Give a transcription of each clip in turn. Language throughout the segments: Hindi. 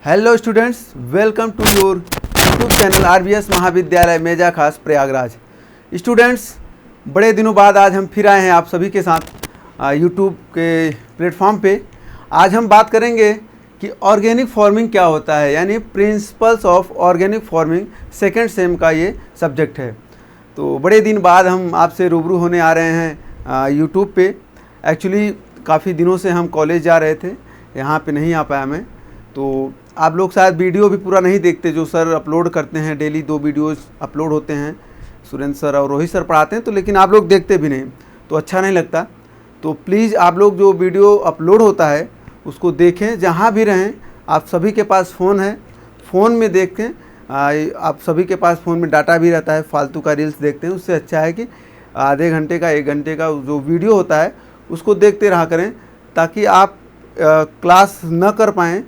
Hello students, welcome to your YouTube channel RBS Mahavidyalaya Meja खास प्रयागराज। स्टूडेंट्स, बड़े दिनों बाद आज हम फिर आए हैं आप सभी के साथ यूट्यूब के प्लेटफॉर्म पे। आज हम बात करेंगे कि ऑर्गेनिक फार्मिंग क्या होता है, यानी principles of organic farming second same का ये सब्जेक्ट है। तो बड़े दिन बाद हम आपसे रूबरू होने आ रहे हैं यूट्यूब पे। एक्चुअली काफ़ी दिनों से हम कॉलेज जा रहे थे, यहाँ पे नहीं आ पाया मैं। तो आप लोग शायद वीडियो भी पूरा नहीं देखते जो सर अपलोड करते हैं। डेली 2 वीडियोस अपलोड होते हैं, सुरेंद्र सर और रोहित सर पढ़ाते हैं, तो लेकिन आप लोग देखते भी नहीं, तो अच्छा नहीं लगता। तो प्लीज़ आप लोग जो वीडियो अपलोड होता है उसको देखें, जहाँ भी रहें। आप सभी के पास फ़ोन है, फ़ोन में देखें। आप सभी के पास फ़ोन में डाटा भी रहता है, फालतू का रील्स देखते हैं। उससे अच्छा है कि आधे घंटे का 1 घंटे का जो वीडियो होता है उसको देखते रहा करें, ताकि आप क्लास न कर पाएँ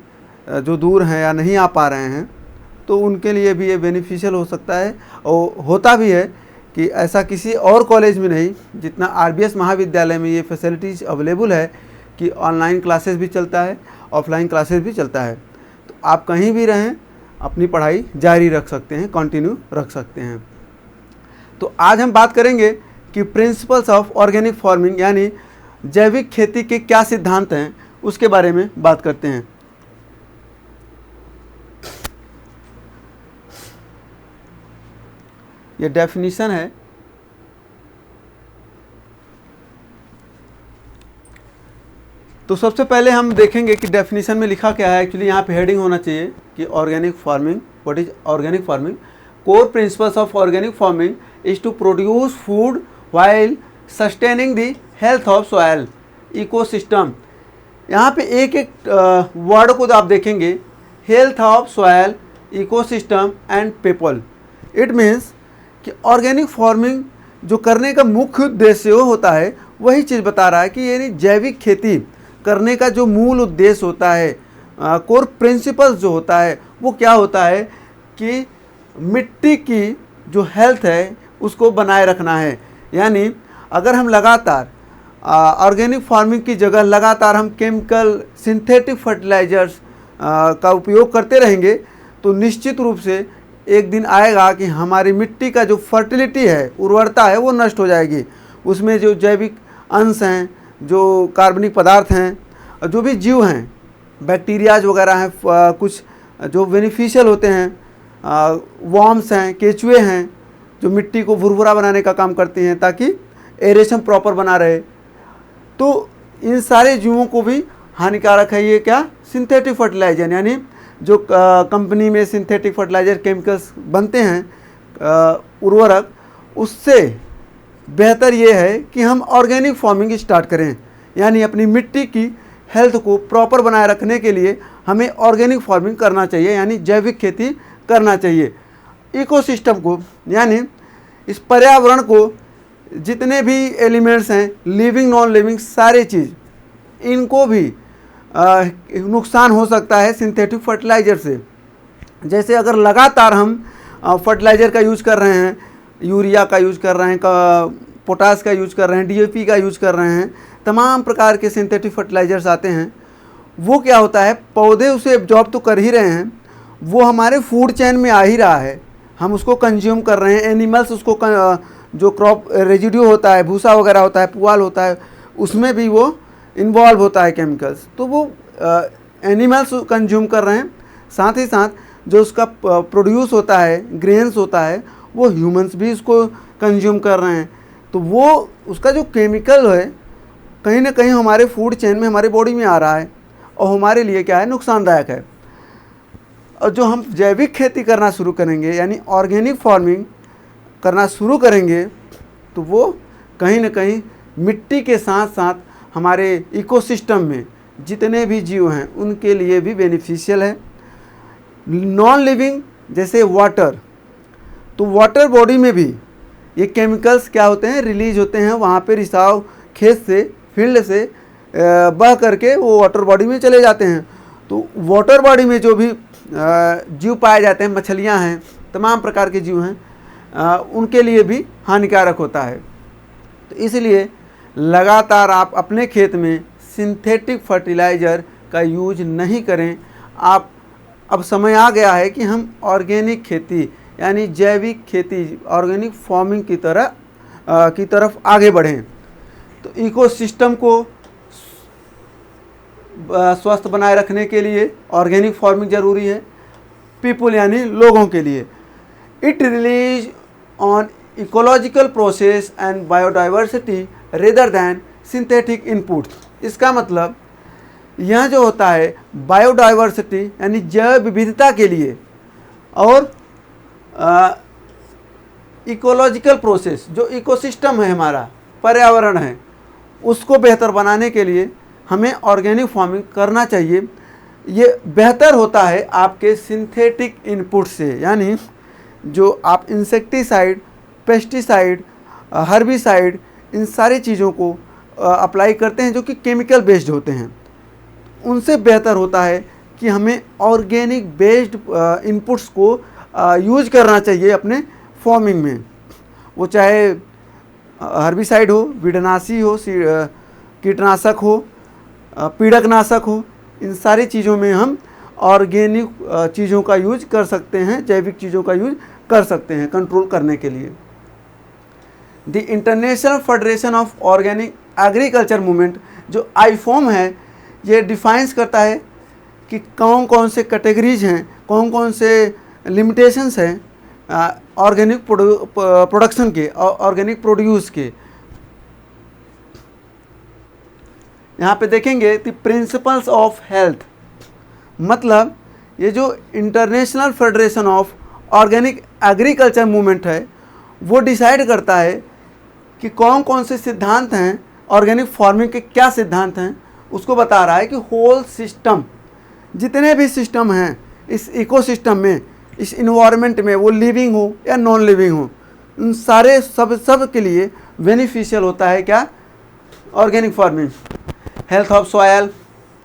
जो दूर हैं या नहीं आ पा रहे हैं, तो उनके लिए भी ये बेनिफिशियल हो सकता है। और होता भी है कि ऐसा किसी और कॉलेज में नहीं, जितना आरबीएस महाविद्यालय में ये फैसिलिटीज़ अवेलेबल है कि ऑनलाइन क्लासेस भी चलता है, ऑफलाइन क्लासेस भी चलता है। तो आप कहीं भी रहें, अपनी पढ़ाई जारी रख सकते हैं, कंटिन्यू रख सकते हैं। तो आज हम बात करेंगे कि प्रिंसिपल्स ऑफ ऑर्गेनिक फार्मिंग यानी जैविक खेती के क्या सिद्धांत हैं, उसके बारे में बात करते हैं। ये डेफिनेशन है। तो सबसे पहले हम देखेंगे कि डेफिनेशन में लिखा क्या है। एक्चुअली यहाँ पे हेडिंग होना चाहिए कि organic farming, what is organic farming. Core principles of organic farming is to produce food while sustaining the health of soil ecosystem. यहाँ पे एक एक वर्ड को आप देखेंगे, health of soil, ecosystem and people. It means कि ऑर्गेनिक फार्मिंग जो करने का मुख्य उद्देश्य वो होता है, वही चीज़ बता रहा है कि यानी जैविक खेती करने का जो मूल उद्देश्य होता है, कोर प्रिंसिपल्स जो होता है, वो क्या होता है कि मिट्टी की जो हेल्थ है उसको बनाए रखना है। यानी अगर हम लगातार ऑर्गेनिक फार्मिंग की जगह लगातार हम केमिकल सिंथेटिक फर्टिलाइजर्स का उपयोग करते रहेंगे, तो निश्चित रूप से एक दिन आएगा कि हमारी मिट्टी का जो फर्टिलिटी है, उर्वरता है, वो नष्ट हो जाएगी। उसमें जो जैविक अंश हैं, जो कार्बनिक पदार्थ हैं, जो भी जीव हैं, बैक्टीरियाज वगैरह हैं, कुछ जो बेनिफिशियल होते हैं, वॉर्म्स हैं, केचुए हैं, जो मिट्टी को भुरभुरा बनाने का काम करती हैं ताकि एरेशन प्रॉपर बना रहे। तो इन सारे जीवों को भी हानिकारक है ये क्या, सिंथेटिक फर्टिलाइजर। यानी जो कंपनी में सिंथेटिक फर्टिलाइजर केमिकल्स बनते हैं, उर्वरक, उससे बेहतर ये है कि हम ऑर्गेनिक फार्मिंग स्टार्ट करें। यानी अपनी मिट्टी की हेल्थ को प्रॉपर बनाए रखने के लिए हमें ऑर्गेनिक फार्मिंग करना चाहिए, यानी जैविक खेती करना चाहिए। इकोसिस्टम को, यानी इस पर्यावरण को, जितने भी एलिमेंट्स हैं, लिविंग नॉन लिविंग सारे चीज़, इनको भी नुकसान हो सकता है सिंथेटिक फर्टिलाइज़र से। जैसे अगर लगातार हम फर्टिलाइज़र का यूज़ कर रहे हैं, यूरिया का यूज़ कर रहे हैं, पोटास का यूज़ कर रहे हैं, डीएपी का यूज़ कर रहे हैं, तमाम प्रकार के सिंथेटिक फर्टिलाइज़र्स आते हैं। वो क्या होता है, पौधे उसे एब्जॉर्ब तो कर ही रहे हैं, वो हमारे फूड चेन में आ ही रहा है, हम उसको कंज्यूम कर रहे हैं। एनिमल्स उसको जो क्रॉप रेजिड्यू होता है, भूसा वगैरह होता है, पुआल होता है, उसमें भी वो इन्वॉल्व होता है केमिकल्स, तो वो एनिमल्स कंज्यूम कर रहे हैं। साथ ही साथ जो उसका प्रोड्यूस होता है, ग्रेन्स होता है, वो ह्यूमंस भी उसको कंज्यूम कर रहे हैं। तो वो उसका जो केमिकल है कहीं ना कहीं हमारे फूड चेन में, हमारे बॉडी में आ रहा है, और हमारे लिए क्या है, नुकसानदायक है। और जो हम जैविक खेती करना शुरू करेंगे, यानी ऑर्गेनिक फार्मिंग करना शुरू करेंगे, तो वो कहीं ना कहीं मिट्टी के साथ साथ हमारे इकोसिस्टम में जितने भी जीव हैं उनके लिए भी बेनिफिशियल है। नॉन लिविंग जैसे वाटर, तो वाटर बॉडी में भी ये केमिकल्स क्या होते हैं, रिलीज होते हैं। वहाँ पे रिसाव खेत से, फील्ड से बह करके वो वाटर बॉडी में चले जाते हैं। तो वाटर बॉडी में जो भी जीव पाए जाते हैं, मछलियाँ हैं, तमाम प्रकार के जीव हैं, उनके लिए भी हानिकारक होता है। तो इसलिए लगातार आप अपने खेत में सिंथेटिक फर्टिलाइज़र का यूज नहीं करें। आप अब समय आ गया है कि हम ऑर्गेनिक खेती यानी जैविक खेती, ऑर्गेनिक फार्मिंग की तरफ आगे बढ़ें। तो इकोसिस्टम को स्वस्थ बनाए रखने के लिए ऑर्गेनिक फार्मिंग ज़रूरी है। पीपुल यानी लोगों के लिए, it release on ecological process and biodiversity rather than synthetic inputs. इसका मतलब यह जो होता है बायोडाइवर्सिटी यानी जैव विविधता के लिए और इकोलॉजिकल प्रोसेस जो इकोसिस्टम है, हमारा पर्यावरण है, उसको बेहतर बनाने के लिए हमें ऑर्गेनिक फार्मिंग करना चाहिए। ये बेहतर होता है आपके सिंथेटिक इनपुट से, यानी जो आप इंसेक्टिसाइड, पेस्टिसाइड, हर्बिसाइड, इन सारी चीज़ों को अप्लाई करते हैं जो कि केमिकल बेस्ड होते हैं, उनसे बेहतर होता है कि हमें ऑर्गेनिक बेस्ड इनपुट्स को यूज करना चाहिए अपने फार्मिंग में। वो चाहे हर्बिसाइड हो, वीडनाशी हो, कीटनाशक हो, पीड़कनाशक हो, इन सारी चीज़ों में हम ऑर्गेनिक चीज़ों का यूज कर सकते हैं, जैविक चीज़ों का यूज कर सकते हैं कंट्रोल करने के लिए। The international federation of organic agriculture movement जो आईफॉर्म है, ये डिफाइंस करता है कि कौन कौन से कैटेगरीज हैं, कौन कौन से लिमिटेशंस हैं ऑर्गेनिक प्रोडक्शन के, ऑर्गेनिक प्रोड्यूस के। यहाँ पे देखेंगे द प्रिंसिपल्स ऑफ हेल्थ, मतलब ये जो international federation of organic agriculture movement है, वो डिसाइड करता है कि कौन कौन से सिद्धांत हैं ऑर्गेनिक फार्मिंग के, क्या सिद्धांत हैं, उसको बता रहा है कि होल सिस्टम, जितने भी सिस्टम हैं इस इकोसिस्टम में, इस इन्वायरमेंट में, वो लिविंग हो या नॉन लिविंग हो, उन सारे सब के लिए बेनिफिशियल होता है क्या, organic farming. Health of soil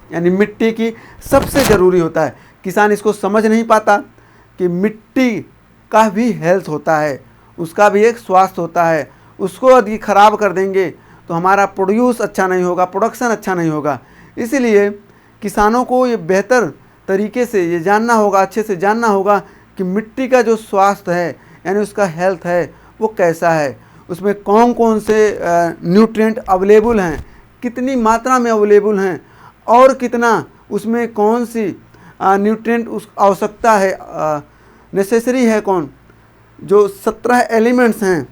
यानी मिट्टी की सबसे ज़रूरी होता है। किसान इसको समझ नहीं पाता कि मिट्टी का भी हेल्थ होता है, उसका भी एक स्वास्थ्य होता है। उसको यदि ख़राब कर देंगे तो हमारा प्रोड्यूस अच्छा नहीं होगा, प्रोडक्शन अच्छा नहीं होगा। इसीलिए किसानों को ये बेहतर तरीके से ये जानना होगा, अच्छे से जानना होगा कि मिट्टी का जो स्वास्थ्य है यानी उसका हेल्थ है वो कैसा है, उसमें कौन कौन से न्यूट्रिएंट अवेलेबल हैं, कितनी मात्रा में अवेलेबल हैं, और कितना उसमें कौन सी न्यूट्रिएंट उस आवश्यकता है, नेसेसरी है, कौन जो 17 एलिमेंट्स हैं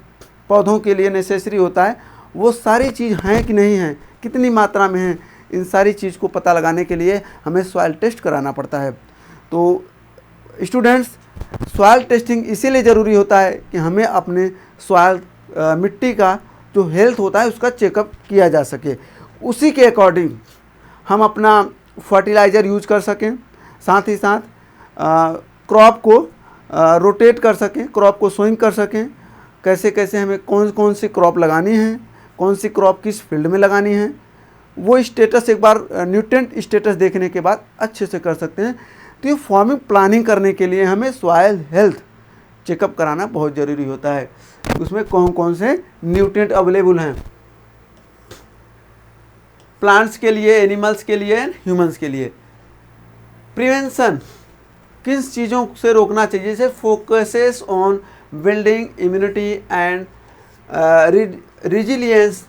पौधों के लिए नेसेसरी होता है, वो सारी चीज़ हैं कि नहीं हैं, कितनी मात्रा में हैं। इन सारी चीज़ को पता लगाने के लिए हमें सॉइल टेस्ट कराना पड़ता है। तो स्टूडेंट्स, सॉइल टेस्टिंग इसीलिए ज़रूरी होता है कि हमें अपने सॉइल मिट्टी का जो हेल्थ होता है उसका चेकअप किया जा सके, उसी के अकॉर्डिंग हम अपना फर्टिलाइज़र यूज कर सकें, साथ ही साथ क्रॉप को रोटेट कर सकें, क्रॉप को सोइंग कर सकें, कैसे कैसे हमें कौन कौन सी क्रॉप लगानी है, कौन सी क्रॉप किस फील्ड में लगानी है, वो स्टेटस एक बार न्यूट्रिएंट स्टेटस देखने के बाद अच्छे से कर सकते हैं। तो ये फार्मिंग प्लानिंग करने के लिए हमें सॉइल हेल्थ चेकअप कराना बहुत ज़रूरी होता है। उसमें कौन कौन से न्यूट्रिएंट अवेलेबल हैं प्लांट्स के लिए, एनिमल्स के लिए, ह्यूमंस के लिए। प्रिवेंशन, किस चीज़ों से रोकना चाहिए, जैसे focuses on building immunity and resilience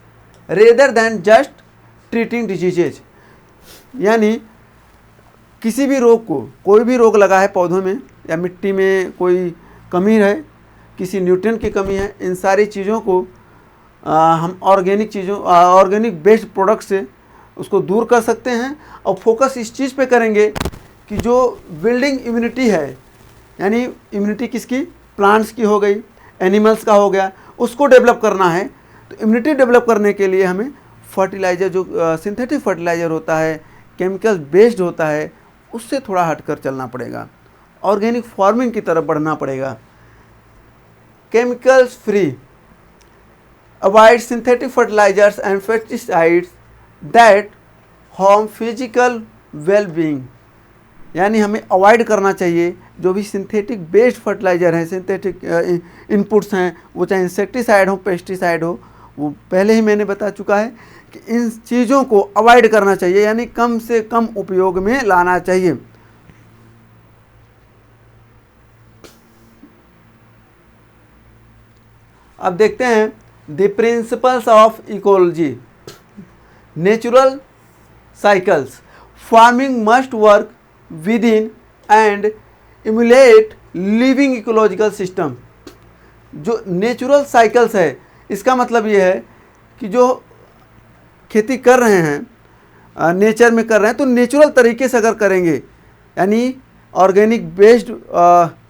rather than just treating diseases. यानी किसी भी रोग को, कोई भी रोग लगा है पौधों में या मिट्टी में कोई कमी है, किसी न्यूट्रिएंट की कमी है, इन सारी चीज़ों को हम ऑर्गेनिक बेस्ड प्रोडक्ट से उसको दूर कर सकते हैं। और फोकस इस चीज़ पे करेंगे कि जो बिल्डिंग इम्यूनिटी है, यानी इम्यूनिटी किसकी, प्लांट्स की हो गई, एनिमल्स का हो गया, उसको डेवलप करना है। तो इम्यूनिटी डेवलप करने के लिए हमें फर्टिलाइज़र, जो सिंथेटिक फर्टिलाइज़र होता है, केमिकल बेस्ड होता है, उससे थोड़ा हटकर चलना पड़ेगा, ऑर्गेनिक फार्मिंग की तरफ बढ़ना पड़ेगा। Chemicals free, avoid synthetic fertilizers and pesticides that harm physical wellbeing. यानी हमें अवॉइड करना चाहिए जो भी सिंथेटिक बेस्ड फर्टिलाइज़र हैं, सिंथेटिक इनपुट्स हैं, वो चाहे इंसेक्टिसाइड हो, पेस्टिसाइड हो, वो पहले ही मैंने बता चुका है कि इन चीज़ों को अवॉइड करना चाहिए, यानी कम से कम उपयोग में लाना चाहिए। अब देखते हैं the principles of ecology, natural cycles, farming must work with in and emulate living ecological system. जो नेचुरल साइकिल्स है, इसका मतलब ये है कि जो खेती कर रहे हैं नेचर में कर रहे हैं, तो नेचुरल तरीके से अगर करेंगे, यानी ऑर्गेनिक बेस्ड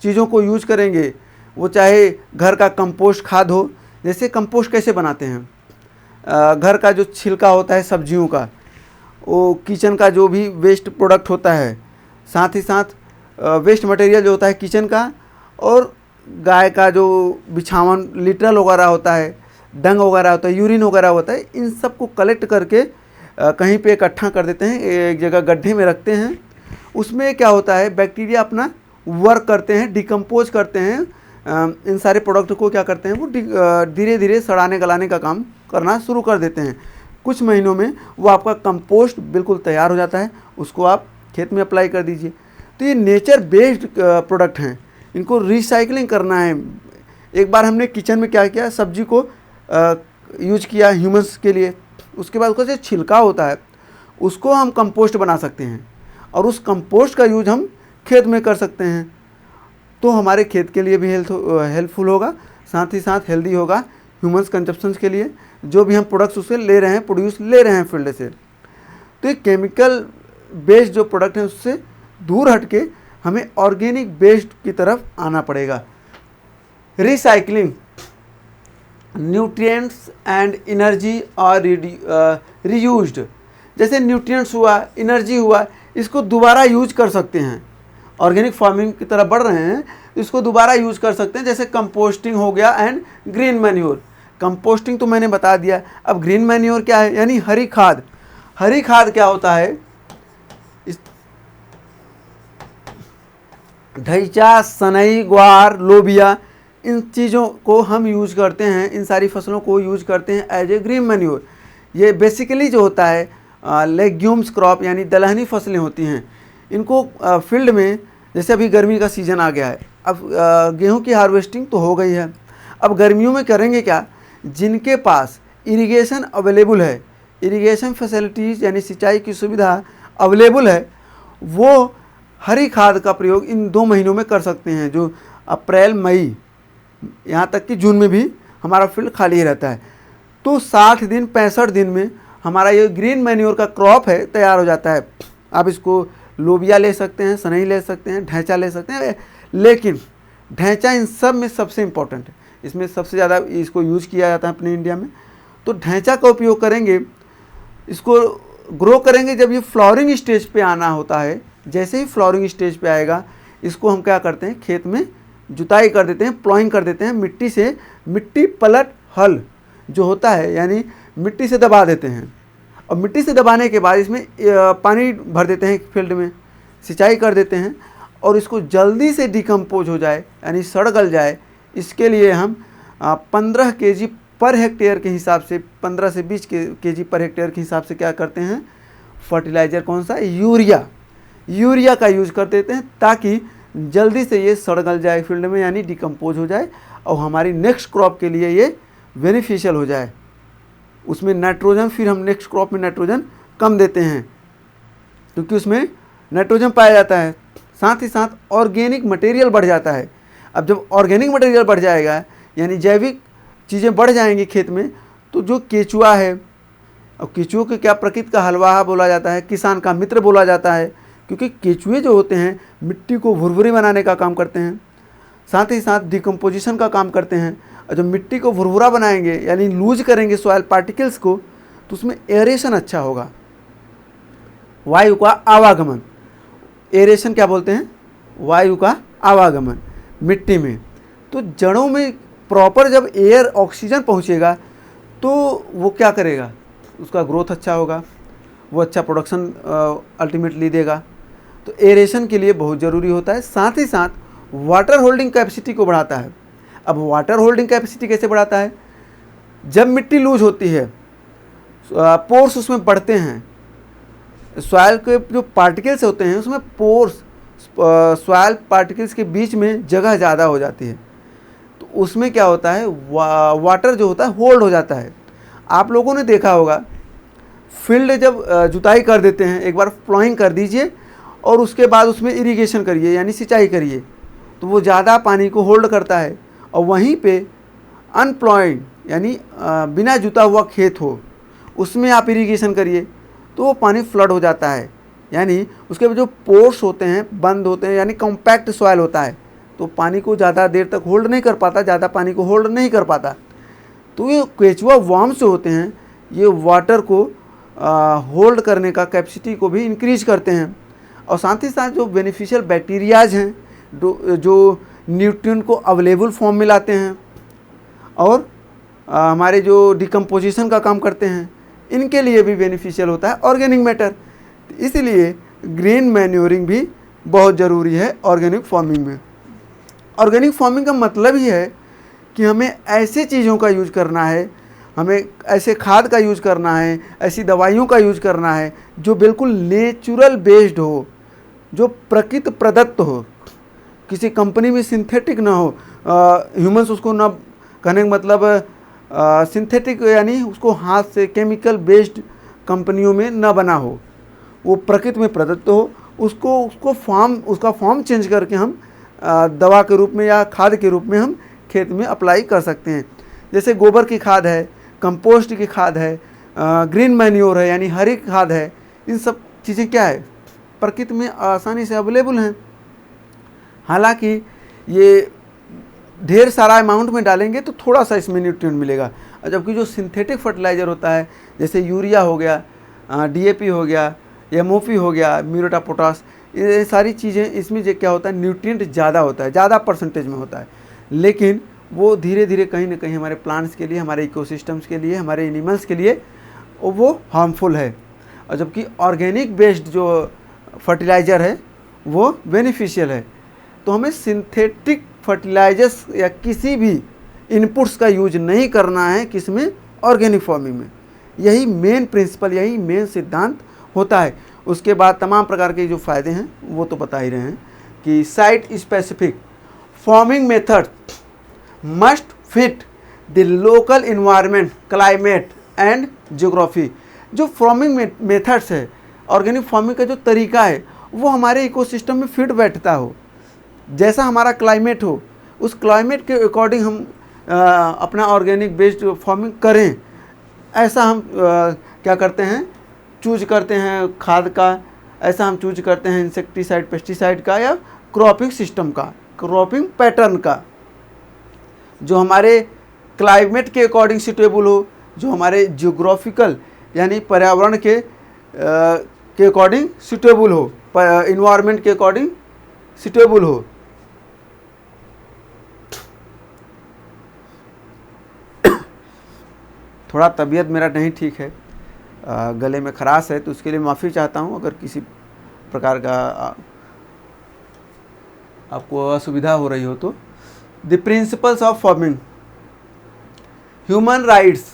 चीज़ों को यूज करेंगे, वो चाहे घर का कंपोस्ट खाद हो। जैसे कंपोस्ट कैसे बनाते हैं, घर का जो छिलका होता है सब्जियों का, वो किचन का जो भी वेस्ट प्रोडक्ट होता है, साथ ही साथ वेस्ट मटेरियल जो होता है किचन का, और गाय का जो बिछावन लिटरल वगैरह होता है, डंग वगैरह होता है, यूरिन वगैरह होता है, इन सब को कलेक्ट करके कहीं पे इकट्ठा कर देते हैं, एक जगह गड्ढे में रखते हैं। उसमें क्या होता है, बैक्टीरिया अपना वर्क करते हैं, डिकम्पोज करते हैं, इन सारे प्रोडक्ट को क्या करते हैं, वो धीरे धीरे सड़ाने गलाने का काम करना शुरू कर देते हैं। कुछ महीनों में वो आपका कंपोस्ट बिल्कुल तैयार हो जाता है, उसको आप खेत में अप्लाई कर दीजिए। तो ये नेचर बेस्ड प्रोडक्ट हैं, इनको रिसाइकलिंग करना है। एक बार हमने किचन में क्या किया, सब्जी को यूज किया ह्यूमंस के लिए, उसके बाद उसका जो छिलका होता है उसको हम कंपोस्ट बना सकते हैं, और उस कंपोस्ट का यूज हम खेत में कर सकते हैं। तो हमारे खेत के लिए भी हेल्पफुल होगा, साथ ही साथ हेल्दी होगा ह्यूमंस कंजप्शन के लिए, जो भी हम प्रोडक्ट्स उससे ले रहे हैं, प्रोड्यूस ले रहे हैं फील्ड से। तो ये केमिकल बेस्ड जो प्रोडक्ट हैं उससे दूर हटके हमें ऑर्गेनिक बेस्ड की तरफ आना पड़ेगा। रिसाइकलिंग, न्यूट्रिएंट्स एंड एनर्जी और रीयूज्ड, जैसे न्यूट्रिएंट्स हुआ, एनर्जी हुआ, इसको दोबारा यूज कर सकते हैं। ऑर्गेनिक फार्मिंग की तरफ बढ़ रहे हैं, इसको दोबारा यूज कर सकते हैं। जैसे कंपोस्टिंग हो गया एंड ग्रीन मैन्योर। कंपोस्टिंग तो मैंने बता दिया, अब ग्रीन मैन्योर क्या है, यानी हरी खाद। हरी खाद क्या होता है, ढैंचा, सनई, ग्वार, लोबिया, इन चीज़ों को हम यूज करते हैं, इन सारी फसलों को यूज करते हैं एज ए ग्रीन मैन्योर। ये बेसिकली जो होता है लेग्यूम्स क्रॉप, यानी दलहनी फसलें होती हैं। इनको फील्ड में, जैसे अभी गर्मी का सीज़न आ गया है, अब गेहूं की हार्वेस्टिंग तो हो गई है, अब गर्मियों में करेंगे क्या, जिनके पास इरिगेशन अवेलेबल है, इरिगेशन फैसिलिटीज़ यानी सिंचाई की सुविधा अवेलेबल है, वो हरी खाद का प्रयोग इन 2 महीनों में कर सकते हैं, जो अप्रैल मई, यहाँ तक कि जून में भी हमारा फील्ड खाली ही रहता है। तो 60 दिन 65 दिन में हमारा ये ग्रीन मैन्योर का क्रॉप है तैयार हो जाता है। आप इसको लोबिया ले सकते हैं, सनई ले सकते हैं, ढैंचा ले सकते हैं, लेकिन ढैंचा इन सब में सबसे इम्पोर्टेंट है, इसमें सबसे ज़्यादा इसको यूज किया जाता है अपने इंडिया में। तो ढैंचा का उपयोग करेंगे, इसको ग्रो करेंगे जब ये फ्लावरिंग स्टेज पे आना होता है। जैसे ही फ्लावरिंग स्टेज पे आएगा, इसको हम क्या करते हैं, खेत में जुताई कर देते हैं, प्लॉइंग कर देते हैं, मिट्टी से, मिट्टी पलट हल जो होता है, यानी मिट्टी से दबा देते हैं। और मिट्टी से दबाने के बाद इसमें पानी भर देते हैं, फील्ड में सिंचाई कर देते हैं, और इसको जल्दी से डिकम्पोज हो जाए, यानी सड़ गल जाए, इसके लिए हम 15 kg पर हेक्टेयर के हिसाब से, 15 से 20 kg पर हेक्टेयर के हिसाब से क्या करते हैं, फर्टिलाइज़र कौन सा, यूरिया का यूज़ कर देते हैं, ताकि जल्दी से ये सड़ गल जाए फील्ड में, यानी डिकम्पोज हो जाए, और हमारी नेक्स्ट क्रॉप के लिए ये बेनिफिशियल हो जाए। उसमें नाइट्रोजन, फिर हम नेक्स्ट क्रॉप में नाइट्रोजन कम देते हैं, क्योंकि उसमें नाइट्रोजन पाया जाता है। साथ ही साथ ऑर्गेनिक मटेरियल बढ़ जाता है। अब जब ऑर्गेनिक मटेरियल बढ़ जाएगा, यानी जैविक चीज़ें बढ़ जाएंगी खेत में, तो जो केचुआ है, और केचुओं को क्या प्रकृति का हलवा बोला जाता है, किसान का मित्र बोला जाता है, क्योंकि केचुए जो होते हैं मिट्टी को भुरभुरी बनाने का काम करते हैं, साथ ही साथ डिकम्पोजिशन का काम करते हैं। और जब मिट्टी को भुरभुरा बनाएंगे, यानी लूज करेंगे सॉइल पार्टिकल्स को, तो उसमें एरेशन अच्छा होगा, वायु का आवागमन। एरेशन क्या बोलते हैं, वायु का आवागमन मिट्टी में। तो जड़ों में प्रॉपर जब एयर ऑक्सीजन पहुंचेगा, तो वो क्या करेगा, उसका ग्रोथ अच्छा होगा, वो अच्छा प्रोडक्शन अल्टीमेटली देगा। तो एरेशन के लिए बहुत ज़रूरी होता है। साथ ही साथ वाटर होल्डिंग कैपेसिटी को बढ़ाता है। अब वाटर होल्डिंग कैपेसिटी कैसे बढ़ाता है, जब मिट्टी लूज होती है, पोर्स उसमें बढ़ते हैं, सॉइल के जो पार्टिकल्स होते हैं उसमें पोर्स, सॉइल पार्टिकल्स के बीच में जगह ज़्यादा हो जाती है। तो उसमें क्या होता है, वाटर जो होता है होल्ड हो जाता है। आप लोगों ने देखा होगा फील्ड जब जुताई कर देते हैं, एक बार प्लॉइंग कर दीजिए और उसके बाद उसमें इरिगेशन करिए यानी सिंचाई करिए, तो वो ज़्यादा पानी को होल्ड करता है। और वहीं पे अनप्लॉइंग यानी बिना जुता हुआ खेत हो, उसमें आप इरिगेशन करिए तो वो पानी फ्लड हो जाता है, यानी उसके जो पोर्स होते हैं बंद होते हैं, यानी कॉम्पैक्ट सॉइल होता है, तो पानी को ज़्यादा देर तक होल्ड नहीं कर पाता, ज़्यादा पानी को होल्ड नहीं कर पाता। तो ये केचुआ वर्म्स जो होते हैं ये वाटर को होल्ड करने का कैपेसिटी को भी इंक्रीज करते हैं। और साथ ही साथ जो बेनिफिशियल बैक्टीरियाज हैं जो न्यूट्रिएंट को अवेलेबल फॉर्म में लाते हैं और हमारे जो डिकम्पोजिशन का काम करते हैं, इनके लिए भी बेनिफिशियल होता है ऑर्गेनिक मैटर। इसलिए ग्रीन मैन्योरिंग भी बहुत ज़रूरी है ऑर्गेनिक फार्मिंग में। ऑर्गेनिक फार्मिंग का मतलब ही है कि हमें ऐसे चीज़ों का यूज करना है, हमें ऐसे खाद का यूज करना है, ऐसी दवाइयों का यूज करना है जो बिल्कुल नेचुरल बेस्ड हो, जो प्रकृति प्रदत्त हो, किसी कंपनी में सिंथेटिक ना हो। ह्यूमंस उसको ना कहने का मतलब सिंथेटिक यानी उसको हाथ से केमिकल बेस्ड कंपनियों में ना बना हो, वो प्रकृति में प्रदत्त हो। उसका फॉर्म चेंज करके हम दवा के रूप में या खाद के रूप में हम खेत में अप्लाई कर सकते हैं। जैसे गोबर की खाद है, कंपोस्ट की खाद है, ग्रीन मैन्योर है यानी हरी खाद है। इन सब चीज़ें क्या है, प्रकृति में आसानी से अवेलेबल हैं। हालांकि ये ढेर सारा अमाउंट में डालेंगे तो थोड़ा सा इसमें न्यूट्रिएंट मिलेगा, जबकि जो सिंथेटिक फर्टिलाइज़र होता है जैसे यूरिया हो गया, DAP हो गया, MOP हो गया, म्यूरेट ऑफ पोटाश, ये सारी चीज़ें इसमें जो क्या होता है न्यूट्रिएंट ज़्यादा होता है, ज़्यादा परसेंटेज में होता है, लेकिन वो धीरे धीरे कहीं ना कहीं हमारे प्लांट्स के लिए, हमारे इकोसिस्टम्स के लिए, हमारे एनिमल्स के लिए वो हार्मफुल है। और जबकि ऑर्गेनिक बेस्ड जो फर्टिलाइज़र है वो बेनिफिशियल है। तो हमें सिंथेटिक फर्टिलाइजर्स या किसी भी इनपुट्स का यूज नहीं करना है किसमें, ऑर्गेनिक फार्मिंग में। यही मेन प्रिंसिपल, यही मेन सिद्धांत होता है। उसके बाद तमाम प्रकार के जो फ़ायदे हैं वो तो बता ही रहे हैं कि site specific farming method must fit the local environment, climate and geography. जो फार्मिंग मेथड्स है, ऑर्गेनिक फार्मिंग का जो तरीका है वो हमारे इकोसिस्टम में फिट बैठता हो। जैसा हमारा क्लाइमेट हो उस क्लाइमेट के अकॉर्डिंग हम अपना ऑर्गेनिक बेस्ड फार्मिंग करें, ऐसा हम क्या करते हैं, चूज करते हैं खाद का, ऐसा हम चूज करते हैं इंसेक्टिसाइड पेस्टिसाइड का या क्रॉपिंग सिस्टम का, क्रॉपिंग पैटर्न का, जो हमारे क्लाइमेट के अकॉर्डिंग सूटेबल हो, जो हमारे जियोग्राफिकल यानी पर्यावरण के अकॉर्डिंग सूटेबल हो, इन्वायरमेंट के अकॉर्डिंग सूटेबल हो। थोड़ा तबीयत मेरा नहीं ठीक है, गले में खराश है, तो उसके लिए माफ़ी चाहता हूँ अगर किसी प्रकार का आपको असुविधा हो रही हो तो। The principles of farming, human rights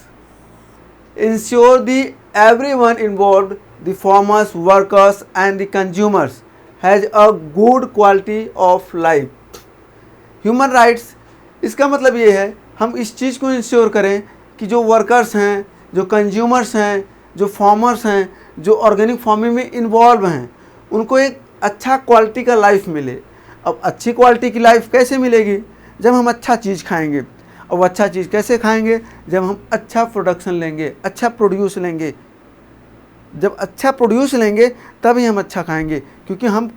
ensure the everyone involved, the farmers, workers and the consumers has a good quality of life। Human rights इसका मतलब ये है हम इस चीज़ को इंश्योर करें कि जो वर्कर्स हैं, जो कंज्यूमर्स हैं, जो फार्मर्स हैं, जो ऑर्गेनिक फार्मिंग में इन्वॉल्व हैं, उनको एक अच्छा क्वालिटी का लाइफ मिले। अब अच्छी क्वालिटी की लाइफ कैसे मिलेगी, जब हम अच्छा चीज़ खाएंगे। और अच्छा चीज़ कैसे खाएंगे, जब हम अच्छा प्रोडक्शन लेंगे, अच्छा प्रोड्यूस लेंगे। जब अच्छा प्रोड्यूस लेंगे तभी हम अच्छा खाएंगे, क्योंकि हम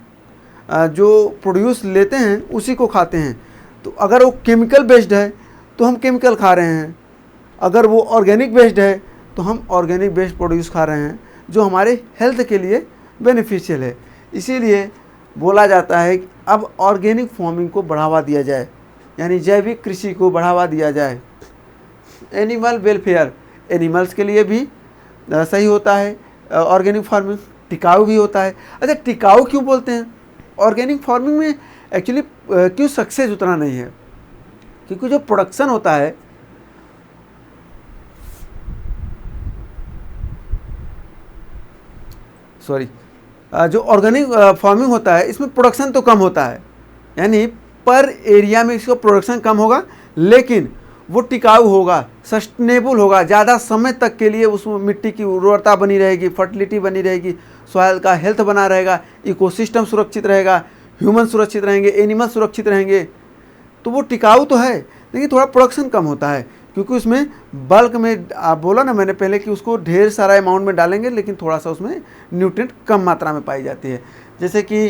जो प्रोड्यूस लेते हैं उसी को खाते हैं। तो अगर वो केमिकल बेस्ड है तो हम केमिकल खा रहे हैं, अगर वो ऑर्गेनिक बेस्ड है तो हम ऑर्गेनिक बेस्ड प्रोड्यूस खा रहे हैं, जो हमारे हेल्थ के लिए बेनिफिशियल है। इसीलिए बोला जाता है कि अब ऑर्गेनिक फार्मिंग को बढ़ावा दिया जाए, यानी जैविक कृषि को बढ़ावा दिया जाए। एनिमल वेलफेयर, एनिमल्स के लिए भी सही होता है ऑर्गेनिक फार्मिंग, टिकाऊ भी होता है। अच्छा, टिकाऊ क्यों बोलते हैं? ऑर्गेनिक फार्मिंग में एक्चुअली क्यों सक्सेस उतना नहीं है, क्योंकि जो प्रोडक्शन होता है जो ऑर्गेनिक फार्मिंग होता है इसमें प्रोडक्शन तो कम होता है, यानी पर एरिया में इसका प्रोडक्शन कम होगा लेकिन वो टिकाऊ होगा, सस्टेनेबल होगा, ज़्यादा समय तक के लिए उसमें मिट्टी की उर्वरता बनी रहेगी, फर्टिलिटी बनी रहेगी, सॉइल का हेल्थ बना रहेगा, इकोसिस्टम सुरक्षित रहेगा, ह्यूमन सुरक्षित रहेंगे, एनिमल सुरक्षित रहेंगे। तो वो टिकाऊ तो है, लेकिन थोड़ा प्रोडक्शन कम होता है, क्योंकि उसमें बल्क में बोला ना मैंने पहले कि उसको ढेर सारा अमाउंट में डालेंगे, लेकिन थोड़ा सा उसमें न्यूट्रिएंट कम मात्रा में पाई जाती है। जैसे कि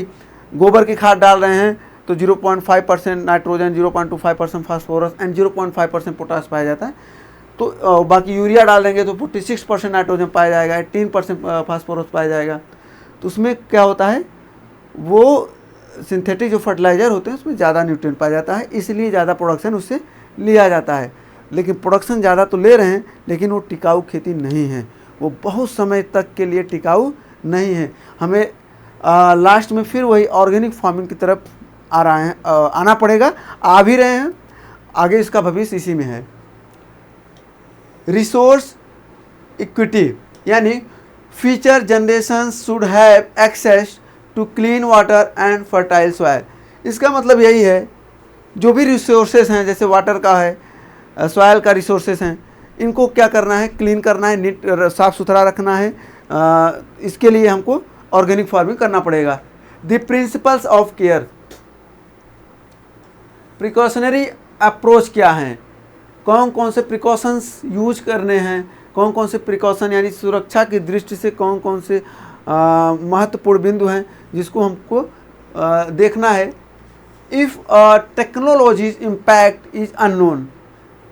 गोबर की खाद डाल रहे हैं तो 0.5% नाइट्रोजन, 0.25% फास्फोरस एंड 0.5% पोटास पाया जाता है। तो बाकी यूरिया डाल देंगे तो 46% नाइट्रोजन पाया जाएगा, 18% फास्फोरस पाया जाएगा। तो उसमें क्या होता है, वो सिंथेटिक जो फर्टिलाइज़र होते हैं उसमें ज़्यादा न्यूट्रिएंट पाया जाता है, इसलिए ज़्यादा प्रोडक्शन उससे लिया जाता है। लेकिन प्रोडक्शन ज़्यादा तो ले रहे हैं, लेकिन वो टिकाऊ खेती नहीं है, वो बहुत समय तक के लिए टिकाऊ नहीं है। हमें लास्ट में फिर वही ऑर्गेनिक फार्मिंग की तरफ आना पड़ेगा, आ भी रहे हैं, आगे इसका भविष्य इसी में है। रिसोर्स इक्विटी यानी future generation should have access to clean water and fertile soil. इसका मतलब यही है, जो भी रिसोर्सेज हैं, जैसे वाटर का है, सॉइल का रिसोर्सेज हैं, इनको क्या करना है, क्लीन करना है, नीट साफ़ सुथरा रखना है। इसके लिए हमको ऑर्गेनिक फार्मिंग करना पड़ेगा। The principles of care, precautionary approach क्या हैं, कौन कौन से प्रिकॉशंस यूज करने हैं, कौन कौन से प्रिकॉशन यानी सुरक्षा की दृष्टि से कौन कौन से महत्वपूर्ण बिंदु हैं जिसको हमको देखना है। If technologies impact is unknown,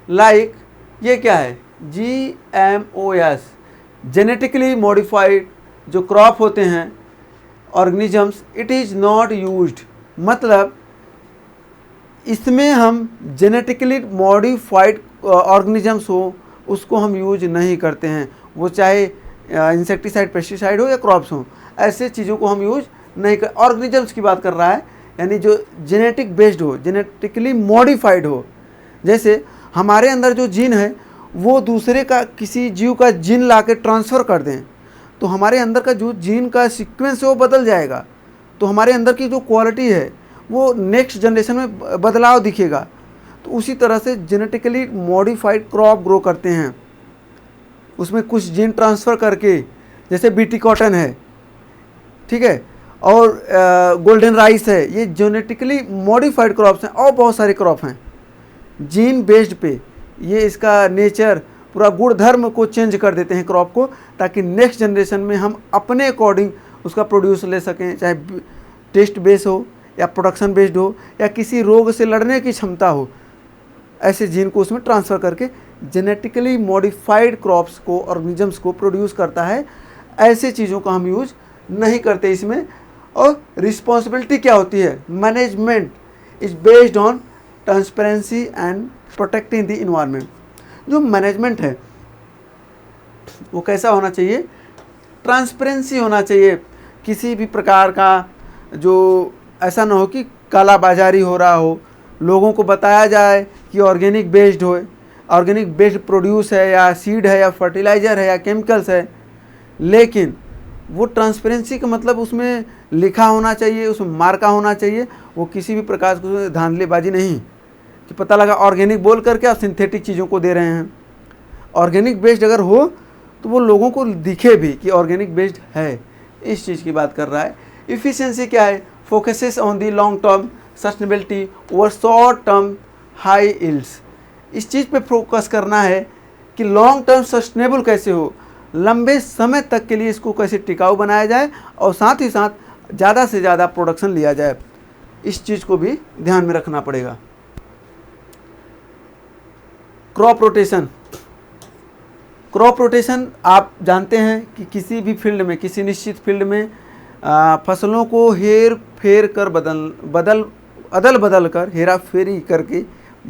like ये क्या है, GMOS, जेनेटिकली मॉडिफाइड जो क्रॉप होते हैं organisms, it is not used, मतलब इसमें हम जेनेटिकली मॉडिफाइड ऑर्गेनिजम्स हो उसको हम यूज नहीं करते हैं, वो चाहे इंसेक्टिसाइड, पेस्टिसाइड हो या क्रॉप्स हो, ऐसे चीज़ों को हम यूज नहीं कर। ऑर्गेनिजम्स की बात कर रहा है, यानी जो जेनेटिक बेस्ड हो, जेनेटिकली मॉडिफाइड हो। जैसे हमारे अंदर जो जीन है वो दूसरे का किसी जीव का जीन ला के ट्रांसफ़र कर दें तो हमारे अंदर का जो जीन का सीक्वेंस है वो बदल जाएगा, तो हमारे अंदर की जो क्वालिटी है वो नेक्स्ट जनरेशन में बदलाव दिखेगा। तो उसी तरह से जेनेटिकली मॉडिफाइड क्रॉप ग्रो करते हैं, उसमें कुछ जीन ट्रांसफ़र करके, जैसे बीटी कॉटन है, ठीक है, और गोल्डन राइस है, ये जेनेटिकली मॉडिफाइड क्रॉप्स हैं। और बहुत सारे क्रॉप हैं जीन बेस्ड पे, ये इसका नेचर पूरा गुण धर्म को चेंज कर देते हैं क्रॉप को, ताकि नेक्स्ट जनरेशन में हम अपने अकॉर्डिंग उसका प्रोड्यूस ले सकें, चाहे टेस्ट बेस हो या प्रोडक्शन बेस्ड हो या किसी रोग से लड़ने की क्षमता हो। ऐसे जीन को उसमें ट्रांसफ़र करके जेनेटिकली मॉडिफाइड क्रॉप्स को, ऑर्गेनिजम्स को प्रोड्यूस करता है। ऐसे चीज़ों का हम यूज नहीं करते इसमें। और रिस्पॉन्सिबिलिटी क्या होती है, management is based on transparency and protecting the environment. जो मैनेजमेंट है वो कैसा होना चाहिए, ट्रांसपेरेंसी होना चाहिए, किसी भी प्रकार का जो ऐसा ना हो कि कालाबाजारी हो रहा हो, लोगों को बताया जाए कि ऑर्गेनिक बेस्ड हो, ऑर्गेनिक बेस्ड प्रोड्यूस है या सीड है या फर्टिलाइज़र है या केमिकल्स है, लेकिन वो ट्रांसपेरेंसी का मतलब उसमें लिखा होना चाहिए, उसमें मार्का होना चाहिए, वो किसी भी प्रकार की धांधलीबाजी नहीं कि पता लगा ऑर्गेनिक बोल करके आप सिंथेटिक चीज़ों को दे रहे हैं। ऑर्गेनिक बेस्ड अगर हो तो वो लोगों को दिखे भी कि ऑर्गेनिक बेस्ड है, इस चीज़ की बात कर रहा है। इफ़िशियंसी क्या है, focuses on the long term sustainability over short term high yields. इस चीज़ पे फोकस करना है कि लॉन्ग टर्म सस्टेनेबल कैसे हो, लंबे समय तक के लिए इसको कैसे टिकाऊ बनाया जाए और साथ ही साथ ज़्यादा से ज़्यादा प्रोडक्शन लिया जाए, इस चीज़ को भी ध्यान में रखना पड़ेगा। क्रॉप रोटेशन, क्रॉप रोटेशन आप जानते हैं कि किसी भी फील्ड में, किसी निश्चित फील्ड में फसलों को हेर फेर कर अदल बदल कर हेरा फेरी करके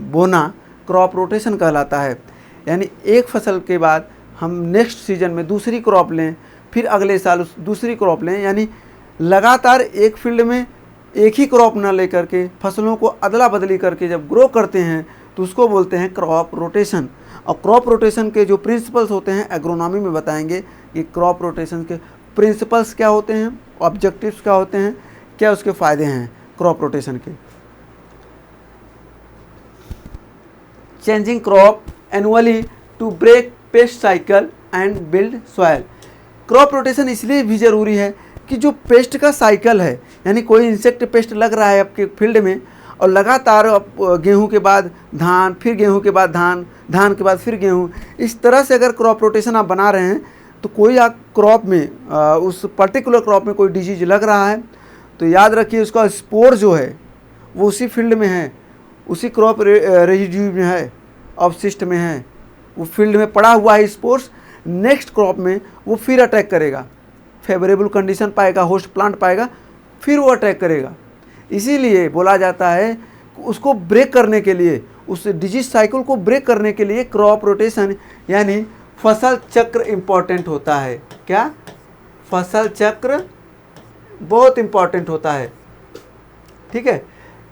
बोना क्रॉप रोटेशन कहलाता है। यानी एक फसल के बाद हम नेक्स्ट सीजन में दूसरी क्रॉप लें, फिर अगले साल उस दूसरी क्रॉप लें, यानी लगातार एक फील्ड में एक ही क्रॉप ना लेकर के फसलों को अदला बदली करके जब ग्रो करते हैं तो उसको बोलते हैं क्रॉप रोटेशन। और क्रॉप रोटेशन के जो प्रिंसिपल्स होते हैं एग्रोनॉमी में बताएंगे कि क्रॉप रोटेशन के प्रिंसिपल्स क्या होते हैं, ऑब्जेक्टिव्स क्या होते हैं, क्या उसके फ़ायदे हैं क्रॉप रोटेशन के। Changing crop annually to break pest cycle and build soil. Crop rotation इसलिए भी ज़रूरी है कि जो पेस्ट का साइकिल है, यानी कोई इंसेक्ट पेस्ट लग रहा है आपके फील्ड में और लगातार गेहूं के बाद धान, फिर गेहूं के बाद धान, धान के बाद फिर गेहूं, इस तरह से अगर क्रॉप रोटेशन आप बना रहे हैं तो कोई आप क्रॉप में उस पर्टिकुलर क्रॉप में कोई डिजीज लग रहा है तो याद रखिए उसका स्पोर जो है वो उसी फील्ड में है, उसी क्रॉप रेजिड्यू में है, अवशिष्ट में है, वो फील्ड में पड़ा हुआ है स्पोर्स, नेक्स्ट क्रॉप में वो फिर अटैक करेगा, फेवरेबल कंडीशन पाएगा, होस्ट प्लांट पाएगा, फिर वो अटैक करेगा। इसीलिए बोला जाता है उसको ब्रेक करने के लिए, उस डिजीज साइकिल को ब्रेक करने के लिए क्रॉप रोटेशन यानी फसल चक्र इम्पॉर्टेंट होता है। क्या? फसल चक्र बहुत इम्पॉर्टेंट होता है। ठीक है,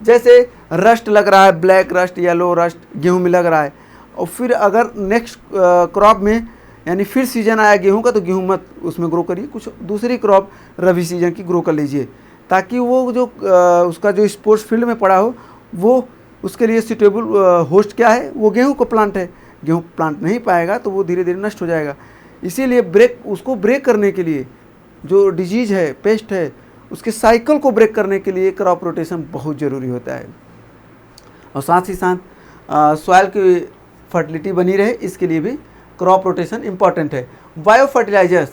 जैसे रस्ट लग रहा है, ब्लैक रस्ट, येलो रस्ट गेहूं में लग रहा है, और फिर अगर नेक्स्ट क्रॉप में यानी फिर सीजन आया गेहूं का तो गेहूं मत उसमें ग्रो करिए, कुछ दूसरी क्रॉप रबी सीजन की ग्रो कर लीजिए, ताकि वो जो उसका जो स्पोर्ट्स फील्ड में पड़ा हो वो उसके लिए सूटेबल होस्ट क्या है, वो गेहूं को प्लांट है। गेहूं प्लांट नहीं पाएगा तो वो धीरे धीरे नष्ट हो जाएगा। इसीलिए उसको ब्रेक करने के लिए, जो डिजीज है, पेस्ट है, उसके साइकिल को ब्रेक करने के लिए क्रॉप रोटेशन बहुत ज़रूरी होता है। और साथ ही साथ सॉइल की फर्टिलिटी बनी रहे, इसके लिए भी क्रॉप रोटेशन इम्पॉर्टेंट है। Bio fertilizers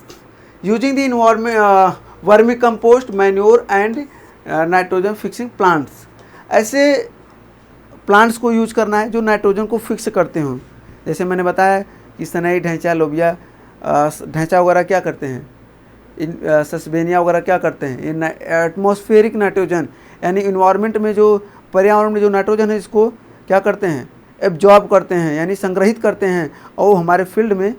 using the vermi compost, manure and nitrogen fixing plants. ऐसे प्लांट्स को यूज करना है जो नाइट्रोजन को फिक्स करते हों। जैसे मैंने बताया कि सनई, ढैंचा, लोबिया, ढैंचा वगैरह क्या करते हैं, इन सस्बेनिया वगैरह क्या करते हैं, इन एटमॉस्फेरिक नाइट्रोजन यानी इन्वायरमेंट में जो पर्यावरण में जो नाइट्रोजन है इसको क्या करते हैं, एब्जॉर्ब करते हैं यानी संग्रहित करते हैं और वो हमारे फील्ड में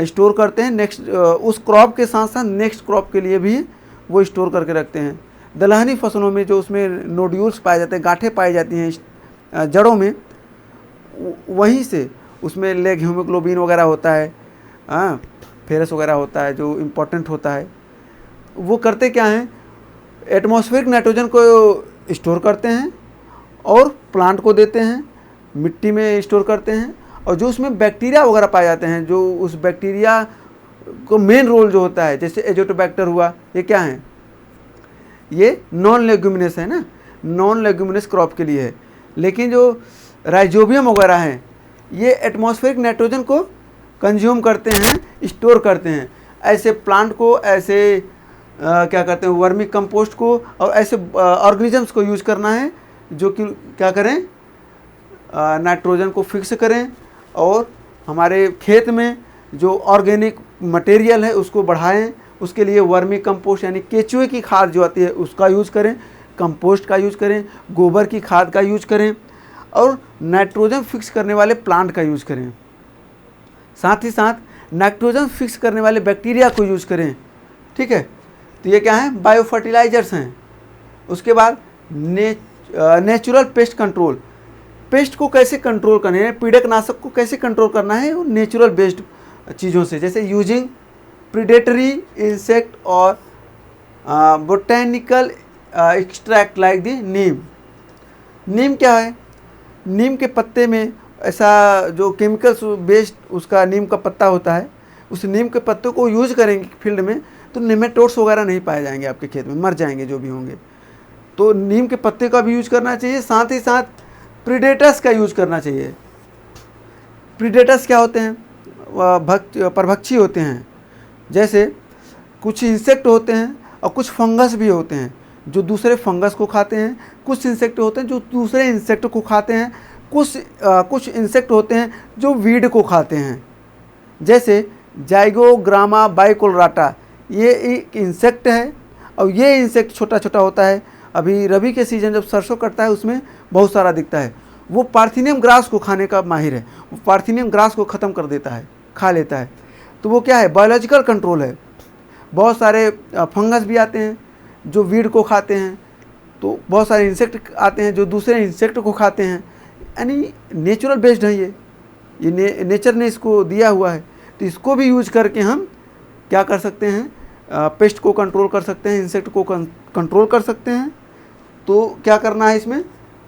स्टोर करते हैं। नेक्स्ट उस क्रॉप के साथ साथ नेक्स्ट क्रॉप के लिए भी वो स्टोर करके रखते हैं। दलहनी फसलों में जो उसमें नोड्यूल्स पाए जाते हैं, गांठें पाई जाती हैं जड़ों में, वहीं से उसमें लेग हीमोग्लोबिन वगैरह होता है, फेरस वगैरह होता है जो इम्पोर्टेंट होता है। वो करते क्या हैं, एटमॉस्फेरिक नाइट्रोजन को स्टोर करते हैं और प्लांट को देते हैं, मिट्टी में स्टोर करते हैं। और जो उसमें बैक्टीरिया वगैरह पाए जाते हैं, जो उस बैक्टीरिया को मेन रोल जो होता है, जैसे एजोटोबैक्टर हुआ, ये क्या है, ये नॉन लेग्यूमिनस है ना, नॉन लेग्यूमिनस क्रॉप के लिए है। लेकिन जो राइजोबियम वगैरह हैं ये एटमॉस्फेरिक नाइट्रोजन को कंज्यूम करते हैं, स्टोर करते हैं। ऐसे प्लांट को, ऐसे क्या करते हैं, वर्मी कंपोस्ट को और ऐसे ऑर्गेनिजम्स को यूज करना है जो कि क्या करें, नाइट्रोजन को फिक्स करें और हमारे खेत में जो ऑर्गेनिक मटेरियल है उसको बढ़ाएं। उसके लिए वर्मी कंपोस्ट यानी केचुए की खाद जो आती है उसका यूज़ करें, कंपोस्ट का यूज़ करें, गोबर की खाद का यूज़ करें और नाइट्रोजन फिक्स करने वाले प्लांट का यूज़ करें। साथ ही साथ नाइट्रोजन फिक्स करने वाले बैक्टीरिया को यूज़ करें। ठीक है, तो ये क्या है, बायो फर्टिलाइजर्स हैं। उसके बाद नेचुरल पेस्ट कंट्रोल, पेस्ट को कैसे कंट्रोल करना है, पीड़कनाशक को कैसे कंट्रोल करना है, वो नेचुरल बेस्ड चीज़ों से, जैसे यूजिंग प्रीडेटरी इंसेक्ट और बोटेनिकल एक्सट्रैक्ट लाइक दी नीम। नीम क्या है, नीम के पत्ते में ऐसा जो केमिकल्स बेस्ड उसका नीम का पत्ता होता है, उस नीम के पत्तों को यूज करेंगे फील्ड में तो नेमेटोड्स वगैरह नहीं पाए जाएंगे आपके खेत में, मर जाएंगे जो भी होंगे। तो नीम के पत्ते का भी यूज करना चाहिए। साथ ही साथ प्रीडेटर्स का यूज करना चाहिए। प्रीडेटर्स क्या होते हैं, परभक्षी होते हैं। जैसे कुछ इंसेक्ट होते हैं और कुछ फंगस भी होते हैं जो दूसरे फंगस को खाते हैं, कुछ इंसेक्ट होते हैं जो दूसरे इंसेक्ट को खाते हैं, कुछ इंसेक्ट होते हैं जो वीड को खाते हैं। जैसे जाइगोग्रामा बाइकोलराटा, ये एक इंसेक्ट है और ये इंसेक्ट छोटा छोटा होता है। अभी रबी के सीज़न जब सरसों कटता है उसमें बहुत सारा दिखता है। वो पार्थिनियम ग्रास को खाने का माहिर है, वो पार्थिनियम ग्रास को ख़त्म कर देता है, खा लेता है। तो वो क्या है, बायोलॉजिकल कंट्रोल है। बहुत सारे फंगस भी आते हैं जो वीड को खाते हैं, तो बहुत सारे इंसेक्ट आते हैं जो दूसरे इंसेक्ट को खाते हैं। यानी नेचुरल बेस्ड है ये नेचर ने इसको दिया हुआ है। तो इसको भी यूज करके हम क्या कर सकते हैं, पेस्ट को कंट्रोल कर सकते हैं, इंसेक्ट को कंट्रोल कर सकते हैं। तो क्या करना है, इसमें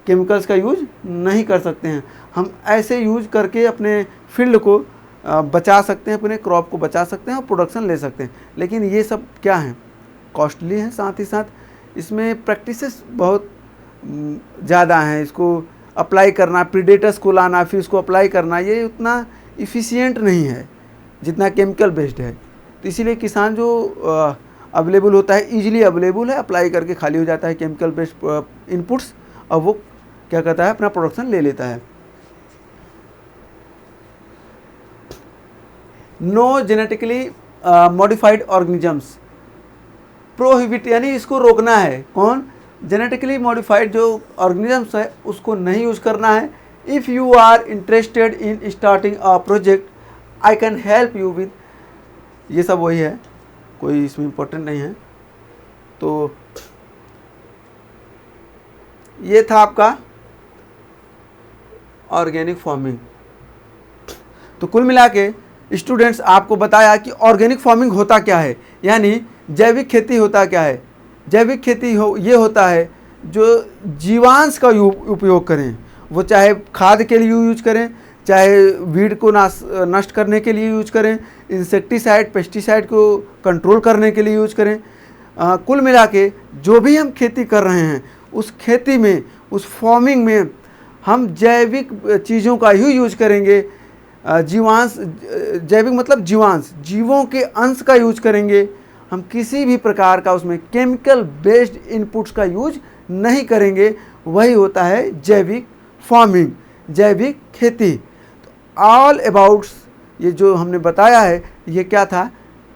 केमिकल्स का यूज नहीं कर सकते हैं। हम ऐसे यूज करके अपने फील्ड को बचा सकते हैं, अपने क्रॉप को बचा सकते हैं और प्रोडक्शन ले सकते हैं। लेकिन ये सब क्या है, कॉस्टली है, साथ ही साथ इसमें प्रैक्टिसेस बहुत ज़्यादा हैं। इसको अप्लाई करना, प्रीडेटर्स को लाना, फिर इसको अप्लाई करना, ये उतना इफ़िशियंट नहीं है जितना केमिकल बेस्ड है। तो इसीलिए किसान जो अवेलेबल होता है, ईजिली अवेलेबल है, अप्लाई करके खाली हो जाता है केमिकल बेस्ड इनपुट्स, और वो क्या करता है, अपना प्रोडक्शन ले लेता है। No genetically modified organisms, prohibit यानी इसको रोकना है। कौन? जेनेटिकली मॉडिफाइड जो ऑर्गेनिजम्स है उसको नहीं यूज़ करना है। If you are interested in starting a project I can help you with, ये सब वही है, कोई इसमें इम्पोर्टेंट नहीं है। तो ये था आपका ऑर्गेनिक फार्मिंग। तो कुल मिला के स्टूडेंट्स आपको बताया कि ऑर्गेनिक फार्मिंग होता क्या है, यानी जैविक खेती होता क्या है। जैविक खेती ये होता है जो जीवांश का उपयोग करें, वो चाहे खाद के लिए यूज करें, चाहे वीड को नष्ट करने के लिए यूज करें, इंसेक्टिसाइड पेस्टिसाइड को कंट्रोल करने के लिए यूज करें। कुल मिला के जो भी हम खेती कर रहे हैं उस खेती में, उस फार्मिंग में हम जैविक चीज़ों का ही यूज करेंगे। जीवांश, जैविक मतलब जीवांश, जीवों के अंश का यूज करेंगे। हम किसी भी प्रकार का उसमें केमिकल बेस्ड इनपुट्स का यूज नहीं करेंगे। वही होता है जैविक फार्मिंग, जैविक खेती। तो ऑल अबाउट्स ये जो हमने बताया है, ये क्या था,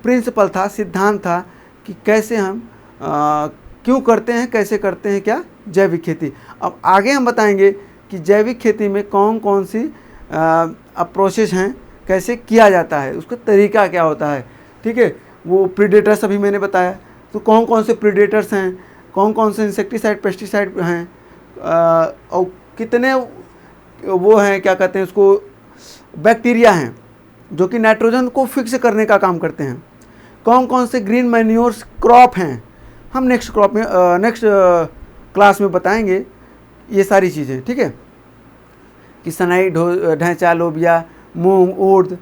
प्रिंसिपल था, सिद्धांत था कि कैसे हम क्यों करते हैं, कैसे करते हैं क्या, जैविक खेती। अब आगे हम बताएंगे कि जैविक खेती में कौन कौन सी प्रोसेस हैं, कैसे किया जाता है, उसका तरीका क्या होता है। ठीक है, वो प्रीडेटर्स अभी मैंने बताया, तो कौन कौन से प्रीडेटर्स हैं, कौन कौन से इंसेक्टिसाइड पेस्टिसाइड हैं, और कितने वो हैं, क्या कहते हैं उसको, बैक्टीरिया हैं जो कि नाइट्रोजन को फिक्स करने का काम करते हैं। कौन कौन से ग्रीन मैन्योर्स क्रॉप हैं, हम नेक्स्ट क्लास में बताएंगे ये सारी चीज़ें। ठीक है, कि सनाई, ढैंचा, लोबिया, मूंग, उड़द,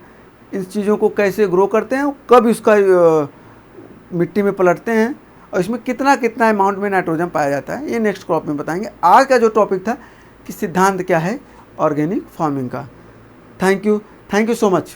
इन चीज़ों को कैसे ग्रो करते हैं, कब इसका मिट्टी में पलटते हैं, और इसमें कितना कितना अमाउंट में नाइट्रोजन पाया जाता है, ये नेक्स्ट क्रॉप में बताएंगे। आज का जो टॉपिक था कि सिद्धांत क्या है ऑर्गेनिक फार्मिंग का। Thank you so much.